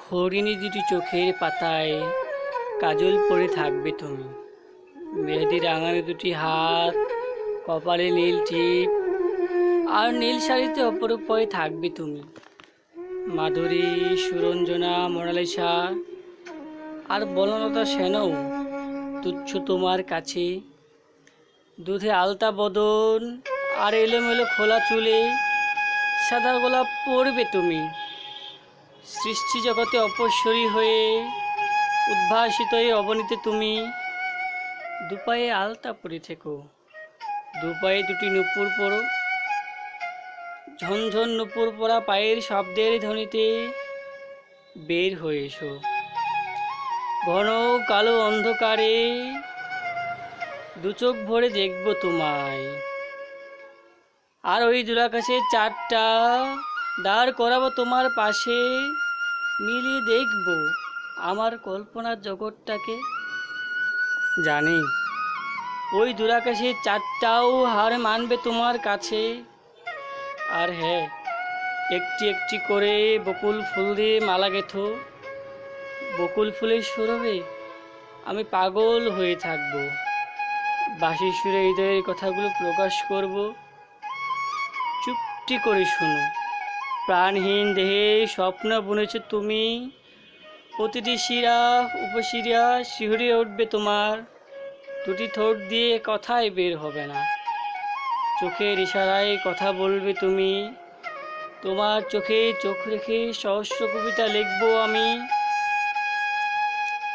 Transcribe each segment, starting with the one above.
হরিণী দুটি চোখের পাতায় কাজল পরে থাকবে তুমি। মেহেদি রাঙানো দুটি হাত, কপালে নীল টিপ আর নীল শাড়িতে অপরূপ পরে থাকবে তুমি। মাধুরী, সুরঞ্জনা, মোনালিসা আর বনলতা সেনও তুচ্ছ তোমার কাছে। দুধে আলতা বদন আর এলোমেলো খোলা চুলে সাদা গোলাপ পরবে তুমি। সৃষ্টি জগতে অপসরী হয়ে উদ্ভাসিত এই অবনীতে তুমি। দুপায়ে আলতা পরে থেকো, দুপায়ে দুটি নূপুর পরো। ঝনঝন নূপুর পরা পায়ের শব্দের ধ্বনিতে বের হয়ে এসো। ঘন কালো অন্ধকারে দু চোখ ভরে দেখব তোমায়। আর ওই দূরাকাশের চারটা দাঁড় করাবো তোমার পাশে। মিলিয়ে দেখব আমার কল্পনার জগৎটাকে। জানি ওই দূরাকাশের চারটাও হার মানবে তোমার কাছে। আর হ্যাঁ, একটি একটি করে বকুল ফুল দিয়ে মালা গেঁথো। বকুল ফুলের সৌরভে আমি পাগল হয়ে থাকব। বাঁশির সুরে হৃদয়ের কথাগুলো প্রকাশ করব। চুপটি করে শুনো, প্রাণহীন দেহে স্বপ্ন বুনেছ তুমি। প্রতিটি শিরা উপশিরা শিহরে উঠবে তোমার। দুটি ঠোঁট দিয়ে কথাই বের হবে না, চোখের ইশারায় কথা বলবে তুমি। তোমার চোখে চোখ রেখে সহস্র কবিতা লিখব আমি।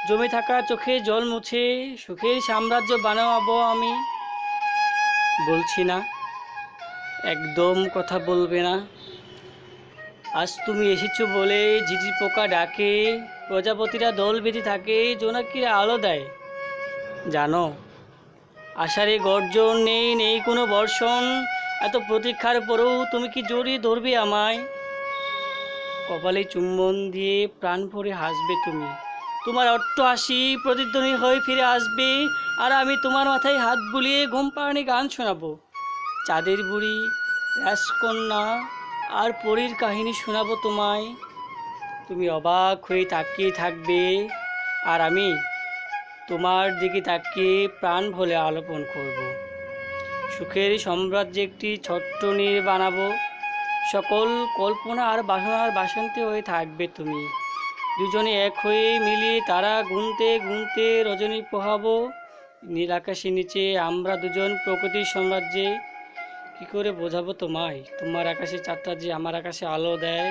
জমে থাকা চোখে জল মুছে সুখের সাম্রাজ্য বানাবো আমি। বলছি না, একদম কথা বলবে না। আজ তুমি এসেছো বলে ঝিঝি পোকা ডাকে, প্রজাপতিরা দল বেঁধে থাকে, জোনাকিরা আলো দেয়। জানো, আষাঢ়ে গর্জন নেই, নেই কোনো বর্ষণ। এত প্রতীক্ষার পরেও তুমি কি জড়িয়ে ধরবে আমায়? কপালে চুম্বন দিয়ে প্রাণ ভরে হাসবে তুমি। তোমার অট্ট হাসি প্রতিধ্বনি হয়ে ফিরে আসবে। আর আমি তোমার মাথায় হাত বুলিয়ে ঘুম পাড়ানি গান শোনাবো। চাঁদের বুড়ি, রাজকন্যা আর পরীর কাহিনী শোনাবো তোমায়। তুমি অবাক হয়ে তাকিয়ে থাকবে, আর আমি তোমার দিকে তাকিয়ে প্রাণ ভরে আলোপন করব। সুখের সাম্রাজ্যে একটি ছোট্ট নীড় বানাবো। সকল কল্পনা আর বাসনার বাসন্তী হয়ে থাকবে তুমি। দুজনে এক হয়ে মিলিয়ে তারা গুনতে গুনতে রজনী পোহাবো। নীল আকাশের নিচে আমরা দুজন প্রকৃতির সাম্রাজ্যে। কি করে বোঝাবো তোমায়, তোমার আকাশে চারটা যে আমার আকাশে আলো দেয়।